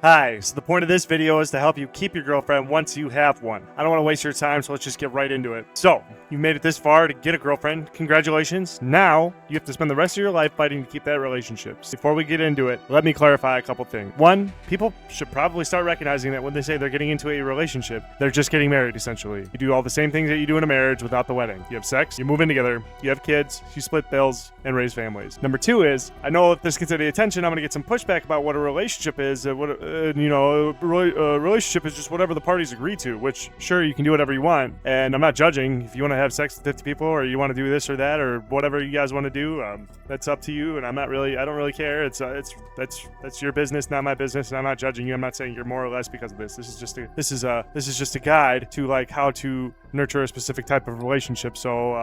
Hi, so the point of this video is to help you keep your girlfriend once you have one. I don't want to waste your time, so let's just get right into it. So, you made it this far to get a girlfriend. Congratulations. Now, you have to spend the rest of your life fighting to keep that relationship. Before we get into it, let me clarify a couple things. One, people should probably start recognizing that when they say they're getting into a relationship, they're just getting married, essentially. You do all the same things that you do in a marriage without the wedding. You have sex, you move in together, you have kids, you split bills, and raise families. Number two is, I know if this gets any attention, I'm going to get some pushback about what a relationship is. A relationship is just whatever the parties agree to, which, sure, you can do whatever you want, and I'm not judging. If you want to have sex with 50 people, or you want to do this or that, or whatever you guys want to do, that's up to you, and I don't really care. That's your business, not my business, and I'm not judging you. I'm not saying you're more or less because of this. This is just a guide to like how to nurture a specific type of relationship. So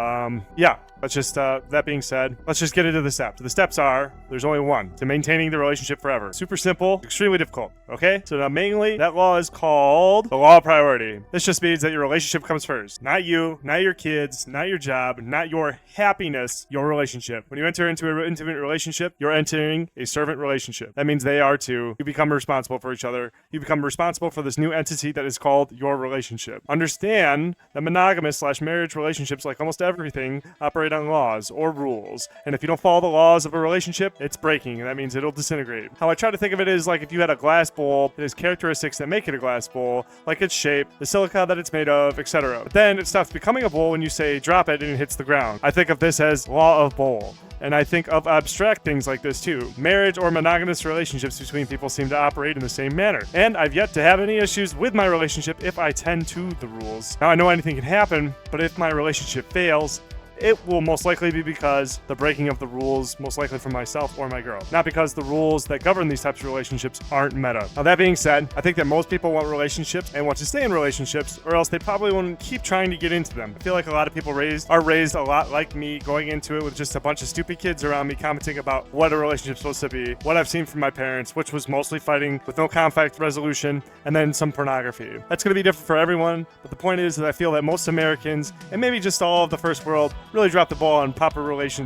yeah, let's just that being said, let's just get into the steps. The steps are, there's only one to maintaining the relationship forever. Super simple, extremely difficult. Okay, so now mainly that law is called the law of priority. This just means that your relationship comes first, not you, not your kids, not your job, not your happiness, your relationship. When you enter into an intimate relationship, you're entering a servant relationship. That means they are too. You become responsible for each other. You become responsible for this new entity that is called your relationship. Understand that monogamous/marriage relationships, like almost everything, operate on laws or rules. And if you don't follow the laws of a relationship, it's breaking, and that means it'll disintegrate. How I try to think of it is like if you had a glass bowl, it has characteristics that make it a glass bowl, like its shape, the silica that it's made of, etc. But then it stops becoming a bowl when you say drop it and it hits the ground. I think of this as law of bowl. And I think of abstract things like this too. Marriage or monogamous relationships between people seem to operate in the same manner. And I've yet to have any issues with my relationship if I tend to the rules. Now I know anything can happen, but if my relationship fails, it will most likely be because the breaking of the rules, most likely from myself or my girl. Not because the rules that govern these types of relationships aren't met up. Now that being said, I think that most people want relationships and want to stay in relationships, or else they probably won't keep trying to get into them. I feel like a lot of people are raised a lot like me, going into it with just a bunch of stupid kids around me commenting about what a relationship's supposed to be, what I've seen from my parents, which was mostly fighting with no conflict resolution, and then some pornography. That's going to be different for everyone, but the point is that I feel that most Americans, and maybe just all of the first world, really dropped the ball on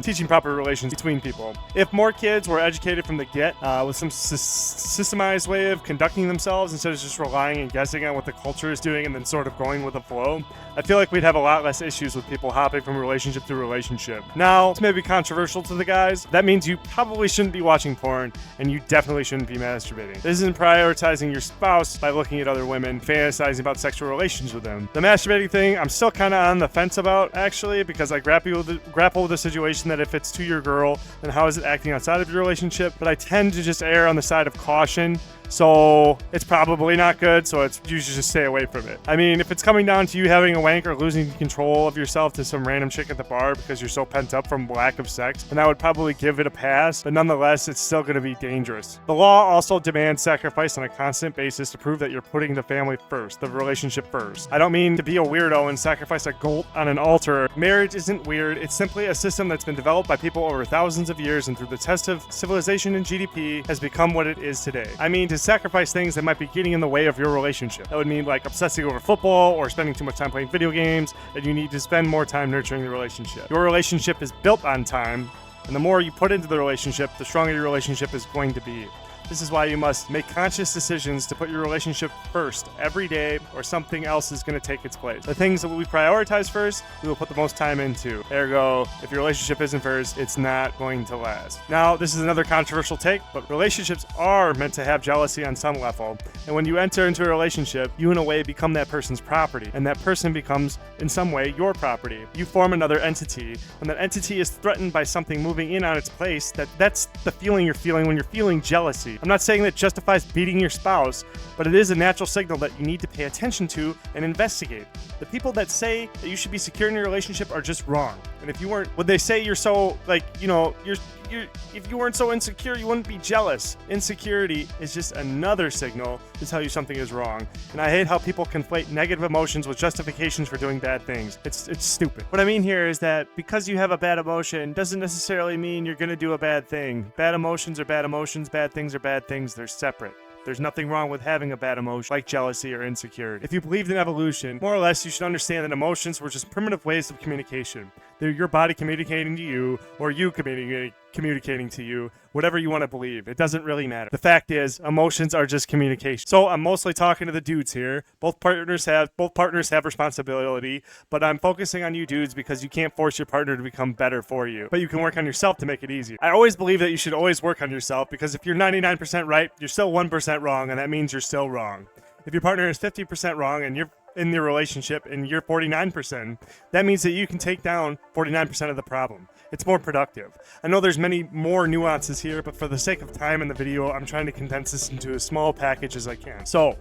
teaching proper relations between people. If more kids were educated from the get with some systemized way of conducting themselves instead of just relying and guessing on what the culture is doing and then sort of going with the flow, I feel like we'd have a lot less issues with people hopping from relationship to relationship. Now, it's maybe controversial to the guys. That means you probably shouldn't be watching porn, and you definitely shouldn't be masturbating. This isn't prioritizing your spouse by looking at other women, fantasizing about sexual relations with them. The masturbating thing, I'm still kind of on the fence about, actually, because I grapple with the situation that if it's to your girl, then how is it acting outside of your relationship? But I tend to just err on the side of caution. So it's probably not good, so you should just stay away from it. I mean, if it's coming down to you having a wank or losing control of yourself to some random chick at the bar because you're so pent up from lack of sex, then I would probably give it a pass, but nonetheless, it's still going to be dangerous. The law also demands sacrifice on a constant basis to prove that you're putting the family first, the relationship first. I don't mean to be a weirdo and sacrifice a goat on an altar. Marriage isn't weird. It's simply a system that's been developed by people over thousands of years and through the test of civilization and GDP has become what it is today. I mean, to sacrifice things that might be getting in the way of your relationship. That would mean like obsessing over football or spending too much time playing video games, and you need to spend more time nurturing the relationship. Your relationship is built on time, and the more you put into the relationship, the stronger your relationship is going to be. This is why you must make conscious decisions to put your relationship first every day, or something else is going to take its place. The things that we prioritize first, we will put the most time into. Ergo, if your relationship isn't first, it's not going to last. Now, this is another controversial take, but relationships are meant to have jealousy on some level. And when you enter into a relationship, you in a way become that person's property, and that person becomes, in some way, your property. You form another entity. When that entity is threatened by something moving in on its place, that's the feeling you're feeling when you're feeling jealousy. I'm not saying that justifies beating your spouse, but it is a natural signal that you need to pay attention to and investigate. The people that say that you should be secure in your relationship are just wrong. And if you weren't, would they say you're so, like, if you weren't so insecure, you wouldn't be jealous. Insecurity is just another signal to tell you something is wrong. And I hate how people conflate negative emotions with justifications for doing bad things. It's stupid. What I mean here is that because you have a bad emotion doesn't necessarily mean you're going to do a bad thing. Bad emotions are bad emotions. Bad things are bad things. They're separate. There's nothing wrong with having a bad emotion like jealousy or insecurity. If you believed in evolution, more or less you should understand that emotions were just primitive ways of communication. They're your body communicating to you, or you communicating communicating to you whatever you want to believe. It doesn't really matter. The fact is, emotions are just communication. So I'm mostly talking to the dudes here. Both partners have responsibility, but I'm focusing on you dudes because you can't force your partner to become better for you. But you can work on yourself to make it easier. I always believe that you should always work on yourself, because if you're 99% right, you're still 1% wrong, and that means you're still wrong. If your partner is 50% wrong and you're in the relationship and you're 49%, that means that you can take down 49% of the problem. It's more productive. I know there's many more nuances here, but for the sake of time in the video, I'm trying to condense this into as small package as I can. So,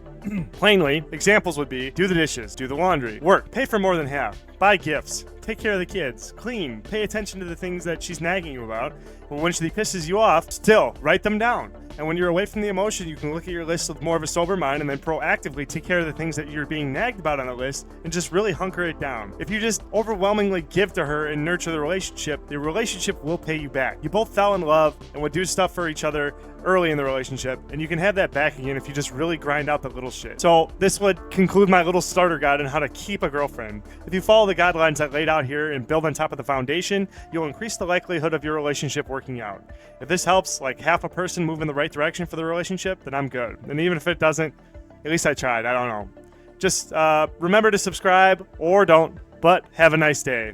plainly, examples would be: do the dishes, do the laundry, work, pay for more than half, buy gifts, take care of the kids, clean, pay attention to the things that she's nagging you about. But when she pisses you off, still write them down. And when you're away from the emotion, you can look at your list with more of a sober mind and then proactively take care of the things that you're being nagged about on the list and just really hunker it down. If you just overwhelmingly give to her and nurture the relationship will pay you back. You both fell in love and would do stuff for each other early in the relationship, and you can have that back again if you just really grind out the little shit. So this would conclude my little starter guide on how to keep a girlfriend. If you follow the guidelines I laid out here and build on top of the foundation, you'll increase the likelihood of your relationship working out. If this helps like half a person move in the right direction for the relationship, then I'm good. And even if it doesn't, at least I tried. I don't know. Just remember to subscribe, or don't, but have a nice day.